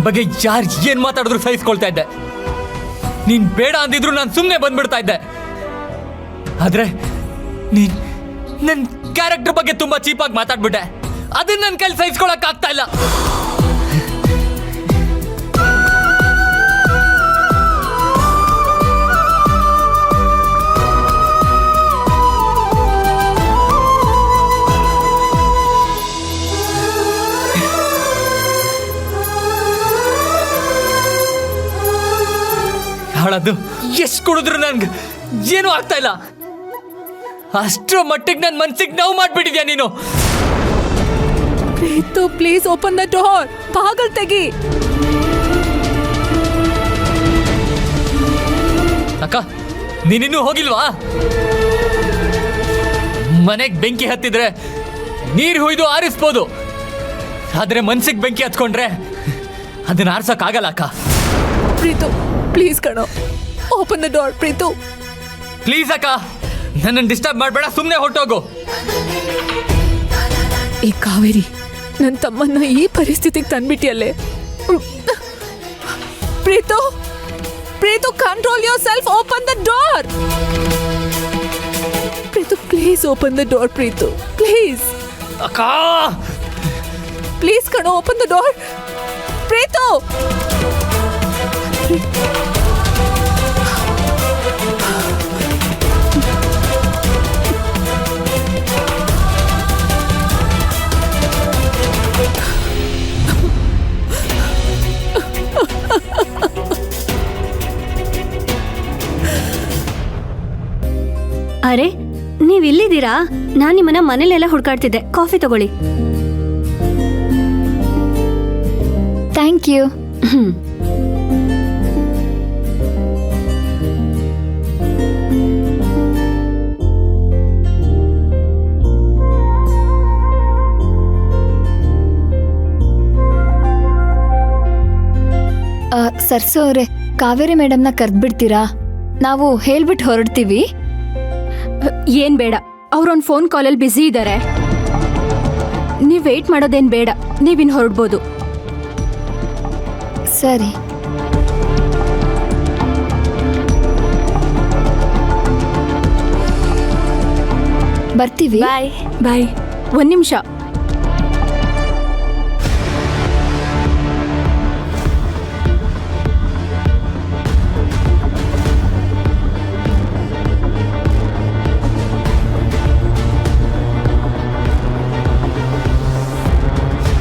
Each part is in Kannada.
ಬಗ್ಗೆ ಯಾರು ಏನ್ ಮಾತಾಡಿದ್ರು ಸಹಿಸ್ಕೊಳ್ತಾ ಇದ್ದೆ. ನೀನ್ ಬೇಡ ಅಂದಿದ್ರು ನಾನು ಸುಮ್ಮನೆ ಬಂದ್ಬಿಡ್ತಾ ಇದ್ದೆ. ಆದ್ರೆ ನೀನ್ ನನ್ನ ಕ್ಯಾರೆಕ್ಟರ್ ಬಗ್ಗೆ ತುಂಬಾ ಚೀಪಾಗಿ ಮಾತಾಡ್ಬಿಟ್ಟೆ. ಅದನ್ನ ನನ್ನ ಕೈಲಿ ಸಹಿಸ್ಕೊಳಕ್ ಆಗ್ತಾ ಇಲ್ಲ. ಅದು ಎಷ್ಟು ಕುಡಿದ್ರು ನನ್ಗೆ ಏನೂ ಆಗ್ತಾ ಇಲ್ಲ. ಅಷ್ಟರ ಮಟ್ಟಿಗೆ ನನ್ನ ಮನ್ಸಿಗೆ ನೋವು ಮಾಡ್ಬಿಟ್ಟಿದ್ಯಾ ನೀನು. Preetu please open the door. ಬಾಗಲ್ ತೆಗಿ. ಅಕ್ಕ ನೀನಿನ್ನೂ ಹೋಗಿಲ್ವಾ? ಮನೆಗೆ ಬೆಂಕಿ ಹತ್ತಿದ್ರೆ ನೀರು ಹುಯ್ದು ಆರಿಸ್ಬೋದು, ಆದ್ರೆ ಮನ್ಸಿಗೆ ಬೆಂಕಿ ಹತ್ಕೊಂಡ್ರೆ ಅದನ್ನ ಆರ್ಸಕ್ ಆಗಲ್ಲ ಅಕ್ಕ. ಪ್ರೀತು ಪ್ಲೀಸ್ ಕಣೋ, open the door. Preethu please ಅಕ್ಕ, ನನ್ನನ್ನು ಡಿಸ್ಟರ್ಬ್ ಮಾಡಬೇಡ, ಸುಮ್ಮನೆ ಹೊರಟೋಗು. ಈ ಕಾವೇರಿ ನನ್ನ ತಮ್ಮನ್ನ ಈ ಪರಿಸ್ಥಿತಿಗೆ ತಂದ್ಬಿಟ್ಟಿಯಲ್ಲೇ. Preetu Preetu control yourself. Open the door. Preethu please open the door. Preethu please ಅಕ್ಕ ಪ್ಲೀಸ್ ಕಣೋ, ಓಪನ್ ದ ಡೋರ್. ಪ್ರೀತು ಅರೆ, ನೀವ್ ಇಲ್ಲಿದ್ದೀರಾ? ನಾನು ನಿಮ್ಮನ್ನ ಮನೇಲೆಲ್ಲ ಹುಡ್ಕಾಡ್ತಿದ್ದೆ. ಕಾಫಿ ತಗೊಳ್ಳಿ. Thank you. ಸರ್ಸು ಅವರೇ, ಕಾವೇರಿ ಮೇಡಮ್ನ ಕರೆದ್ಬಿಡ್ತೀರಾ? ನಾವು ಹೇಳ್ಬಿಟ್ಟು ಹೊರಡ್ತೀವಿ. ಏನ್ ಬೇಡ, ಅವ್ರೊಂದು ಫೋನ್ ಕಾಲಲ್ಲಿ ಬ್ಯುಸಿ ಇದ್ದಾರೆ. ನೀವ್ ವೇಟ್ ಮಾಡೋದೇನ್ ಬೇಡ, ನೀವಿನ್ ಹೊರಡ್ಬೋದು. ಸರಿ. ಬರ್ತೀವಿ. ಬಾಯ್ ಬಾಯ್. ಒಂದ್ ನಿಮಿಷ.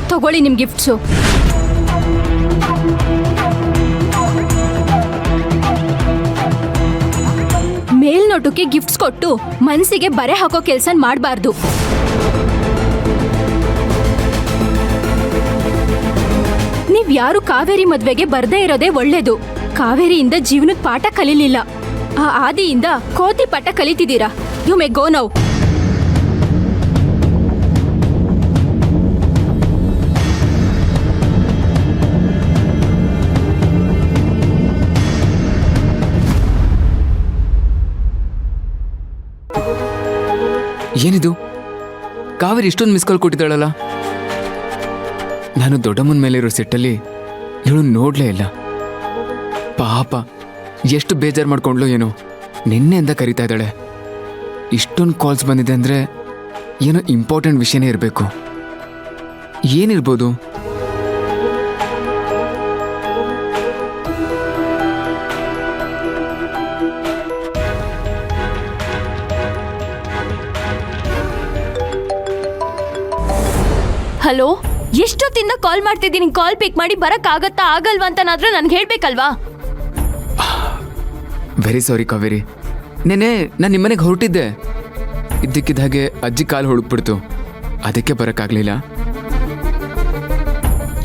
ತಗೊಳ್ಳಿ ನಿಮ್ ಗಿಫ್ಟ್ಸು. ಮೇಲ್ನೋಟಕ್ಕೆ ಗಿಫ್ಟ್ಸ್ ಕೊಟ್ಟು ಮನಸ್ಸಿಗೆ ಬರೆ ಹಾಕೋ ಕೆಲಸ ಮಾಡಬಾರ್ದು. ನೀವ್ ಯಾರು ಕಾವೇರಿ ಮದ್ವೆಗೆ ಬರ್ದೇ ಇರೋದೇ ಒಳ್ಳೇದು. ಕಾವೇರಿಯಿಂದ ಜೀವನದ ಪಾಠ ಕಲೀಲಿಲ್ಲ, ಆ ಆದಿಯಿಂದ ಕೋತಿ ಪಾಠ ಕಲಿತಿದ್ದೀರಾ. You may go now. ಏನಿದು, ಕಾವೇರಿ ಇಷ್ಟೊಂದು ಮಿಸ್ ಕಾಲ್ ಕೊಟ್ಟಿದ್ದಾಳಲ್ಲ. ನಾನು ದೊಡ್ಡಮ್ಮನ ಮೇಲಿರೋ ಸೆಟ್ಟಲ್ಲಿ ಇವಳು ನೋಡ್ಲೇ ಇಲ್ಲ. ಪಾಪ ಎಷ್ಟು ಬೇಜಾರು ಮಾಡ್ಕೊಂಡ್ಲು ಏನೋ. ನಿನ್ನೆಯಿಂದ ಕರಿತಾ ಇದ್ದಾಳೆ. ಇಷ್ಟೊಂದು ಕಾಲ್ಸ್ ಬಂದಿದೆ ಅಂದರೆ ಏನೋ ಇಂಪಾರ್ಟೆಂಟ್ ವಿಷಯನೇ ಇರಬೇಕು. ಏನಿರ್ಬೋದು? ಹಲೋ, ಎಷ್ಟೊತ್ತಿಂದ ಕಾಲ್ ಮಾಡ್ತಿದ್ದೀನಿ. ಕಾಲ್ ಪಿಕ್ ಮಾಡಿ ಬರಕ್ ಆಗತ್ತಾ ಆಗಲ್ವಾ ಅಂತನಾದ್ರೂ ನನ್ಗೆ ಹೇಳ್ಬೇಕಲ್ವಾ? Very sorry Kaveri. ನೆನೆ ನಾನು ನಿಮ್ಮನೆಗೆ ಹೊರಟಿದ್ದೆ. ಇದ್ದಕ್ಕಿದ್ದ ಹಾಗೆ ಅಜ್ಜಿ ಕಾಲು ಹುಡುಕ್ಬಿಡ್ತು, ಅದಕ್ಕೆ ಬರೋಕ್ಕಾಗಲಿಲ್ಲ.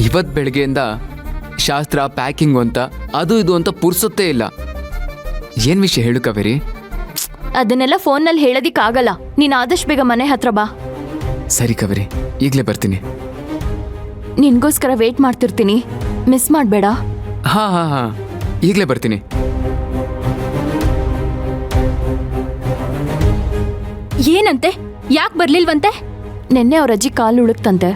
ಇವತ್ತು ಬೆಳಗ್ಗೆಯಿಂದ ಶಾಸ್ತ್ರ ಪ್ಯಾಕಿಂಗು ಅಂತ ಅದು ಇದು ಅಂತ ಪುರ್ಸೊತ್ತೇ ಇಲ್ಲ. ಏನು ವಿಷಯ ಹೇಳು ಕಾವೇರಿ? ಅದನ್ನೆಲ್ಲ ಫೋನ್ನಲ್ಲಿ ಹೇಳೋದಿಕ್ಕಾಗಲ್ಲ. ನೀನು ಆದಷ್ಟು ಬೇಗ ಮನೆ ಹತ್ರ ಬಾ. ಸರಿ ಕಾವೇರಿ, ಈಗಲೇ ಬರ್ತೀನಿ. ನಿನ್ಗೋಸ್ಕರ ವೇಟ್ ಮಾಡ್ತಿರ್ತೀನಿ, ಮಿಸ್ ಮಾಡಬೇಡ. ಹಾ, ಈಗಲೇ ಬರ್ತೀನಿ. ಏನಂತೆ? ಯಾಕೆ ಬರ್ಲಿಲ್ವಂತೆ? ನಿನ್ನೆ ಅವ್ರ ಅಜ್ಜಿ ಕಾಲು ಉಳುಕ್ತಂತೆ.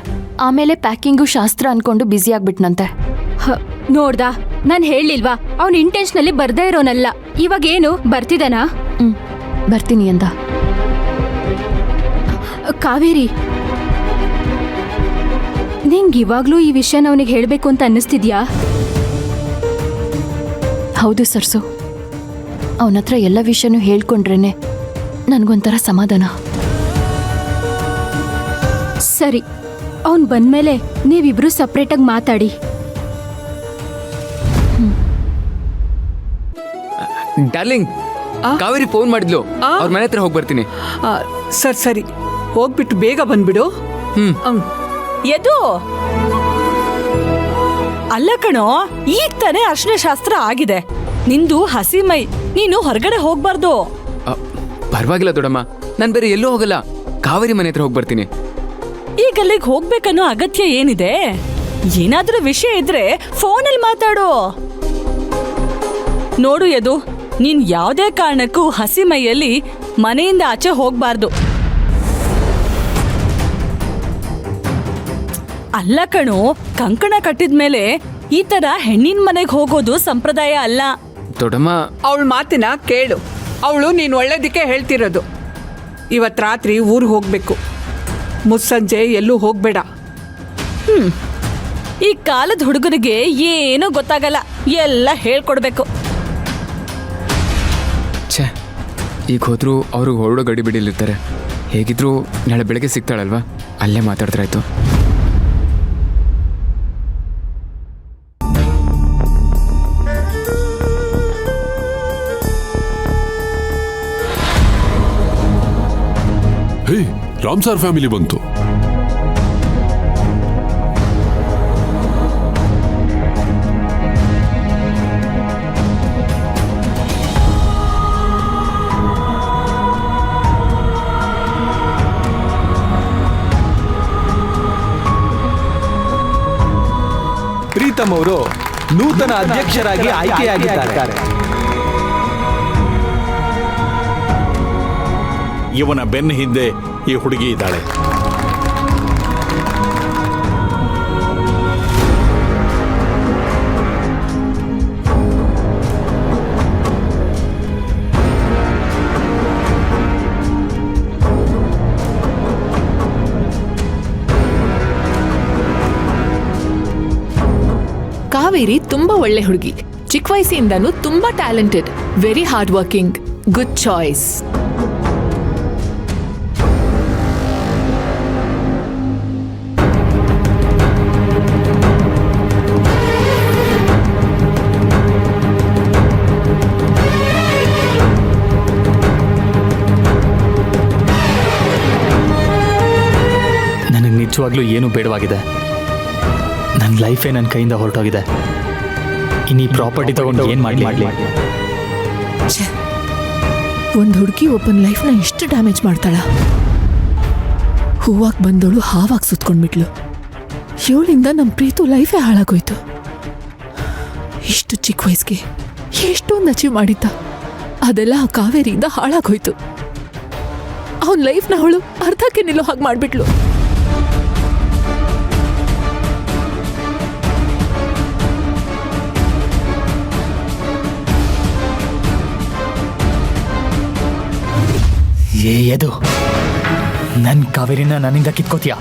ಆಮೇಲೆ ಪ್ಯಾಕಿಂಗು ಶಾಸ್ತ್ರ ಅನ್ಕೊಂಡು ಬ್ಯುಸಿ ಆಗ್ಬಿಟ್ನಂತೆ. ನೋಡ್ದಾ ನಾನ್ ಹೇಳಿಲ್ವಾ ಅವ್ನ್ ಇಂಟೆನ್ಷನಲ್ಲಿ ಬರ್ದೇ ಇರೋನಲ್ಲ. ಇವಾಗ ಏನು ಬರ್ತಿದಾನಾ? ಬರ್ತೀನಿ ಅಂದ. ಕಾವೇರಿ, ನಿಂಗ್ ಇವಾಗ್ಲೂ ಈ ವಿಷಯನ ಅವನಿಗೆ ಹೇಳ್ಬೇಕು ಅಂತ ಅನ್ನಿಸ್ತಿದ್ಯಾ? ಹೌದು ಸರ್ಸು, ಅವನ ಹತ್ರ ಎಲ್ಲ ವಿಷಯನೂ ಹೇಳ್ಕೊಂಡ್ರೇನೆ ನನಗೊಂಥರ ಸಮಾಧಾನ. ಸರಿ, ಅವನ್ ಬಂದ್ಮೇಲೆ ನೀವಿಬ್ರು ಸಪ್ರೇಟಾಗಿ ಮಾತಾಡಿ. ಡಾರ್ಲಿಂಗ್, ಕಾವೇರಿ ಫೋನ್ ಮಾಡಿದ್ಲು. ಅವ್ರ ಮನೆ ಹತ್ರ ಹೋಗಿ ಬರ್ತೀನಿ. ಸರಿ ಹೋಗ್ಬಿಟ್ಟು ಬೇಗ ಬಂದ್ಬಿಡು. ಎದು ಅಲ್ಲ ಕಣೋ, ಈಗ ತಾನೇ ಅರ್ಶಿನ ಶಾಸ್ತ್ರ ಆಗಿದೆ. ನಿಂದು ಹಸಿ ಮೈ, ನೀನು ಹೊರಗಡೆ ಹೋಗ್ಬಾರ್ದು. ಪರವಾಗಿಲ್ಲ ದೊಡ್ಡಮ್ಮ, ನಾನು ಬೇರೆ ಎಲ್ಲೂ ಹೋಗಲ್ಲ. ಕಾವೇರಿ ಮನೆ ಹತ್ರ ಹೋಗಿ ಬರ್ತೀನಿ. ಈಗ ಅಲ್ಲಿಗೆ ಹೋಗ್ಬೇಕನ್ನೋ ಅಗತ್ಯ ಏನಿದೆ? ಏನಾದ್ರೂ ವಿಷಯ ಇದ್ರೆ ಫೋನಲ್ಲಿ ಮಾತಾಡು. ನೋಡು ಯದು, ನೀನ್ ಯಾವುದೇ ಕಾರಣಕ್ಕೂ ಹಸಿ ಮೈಯಲ್ಲಿ ಮನೆಯಿಂದ ಆಚೆ ಹೋಗ್ಬಾರ್ದು. ಅಲ್ಲ ಕಣೋ, ಕಂಕಣ ಕಟ್ಟಿದ್ಮೇಲೆ ಈ ತರ ಹೆಣ್ಣಿನ ಮನೆಗೆ ಹೋಗೋದು ಸಂಪ್ರದಾಯ ಅಲ್ಲ. ದೊಡ್ಡಮ್ಮ, ಅವಳ ಮಾತಿನ ಕೇಳು. ಅವಳು ನೀನು ಒಳ್ಳೇದಕ್ಕೆ ಹೇಳ್ತಿರೋದು. ಇವತ್ತು ರಾತ್ರಿ ಊರಿಗೆ ಹೋಗ್ಬೇಕು. ಮುಸ್ಸಂಜೆ ಎಲ್ಲೂ ಹೋಗ್ಬೇಡ. ಈ ಕಾಲದ ಹುಡುಗರಿಗೆ ಏನೂ ಗೊತ್ತಾಗಲ್ಲ, ಎಲ್ಲ ಹೇಳ್ಕೊಡ್ಬೇಕು. ಛೇ, ಈಗ ಹೋದ್ರೂ ಅವ್ರಿಗೆ ಹೊರಡೋ ಗಡಿ ಬಿಡಿಲಿರ್ತಾರೆ. ಹೇಗಿದ್ರು ನಾಳೆ ಬೆಳಗ್ಗೆ ಸಿಗ್ತಾಳಲ್ವಾ, ಅಲ್ಲೇ ಮಾತಾಡ್ತಾರಾಯ್ತು. ಹೇ, ರಾಮ್ ಸಾರ್ ಫ್ಯಾಮಿಲಿ ಬಂತು. ಪ್ರೀತಮ್ ಅವರು ನೂತನ ಅಧ್ಯಕ್ಷರಾಗಿ ಆಯ್ಕೆಯಾಗಿದ್ದಾರೆ. ಇವನ ಬೆನ್ನ ಹಿಂದೆ ಈ ಹುಡುಗಿ ಇದ್ದಾಳೆ. ಕಾವೇರಿ ತುಂಬಾ ಒಳ್ಳೆ ಹುಡುಗಿ. ಚಿಕ್ಕ ವಯಸ್ಸಿಂದನೂ ತುಂಬಾ talented, very hard working, good choice. ನನಗೆ ನಿಜವಾಗ್ಲೂ ಏನೂ ಬೇಡವಾಗಿದೆ. ನನ್ನ ಲೈಫೇ ನನ್ನ ಕೈಯಿಂದ ಹೊರಟೋಗಿದೆ. ಇನ್ನು ಈ ಪ್ರಾಪರ್ಟಿ ತಗೊಂಡು ಏನು ಮಾಡಲಿ? ಒಂದು ಹುಡುಗಿ ಒಬ್ಬನ ಲೈಫ್ನ ಇಷ್ಟು ಡ್ಯಾಮೇಜ್ ಮಾಡ್ತಾಳ? ಹೂವಾಗಿ ಬಂದವಳು ಹಾವಾಗಿ ಸುತ್ಕೊಂಡ್ಬಿಟ್ಲು. ಇವಳಿಂದ ನಮ್ಮ ಪ್ರೀತು ಲೈಫೇ ಹಾಳಾಗೋಯ್ತು. ಇಷ್ಟು ಚಿಕ್ಕ ವಯಸ್ಸಿಗೆ ಎಷ್ಟೊಂದು ಅಚೀವ್ ಮಾಡಿದ್ದ, ಅದೆಲ್ಲ ಆ ಕಾವೇರಿಯಿಂದ ಹಾಳಾಗೋಯ್ತು. ಅವನ ಲೈಫ್ನ ಅವಳು ಅರ್ಧಕ್ಕೆ ನಿಲ್ಲೋ ಹಾಗೆ ಮಾಡಿಬಿಟ್ಲು. ಏ, ಎದು, ನನ್ನ ಕಾವೇರಿನ ನನ್ನಿಂದ ಕಿತ್ಕೋತೀಯ?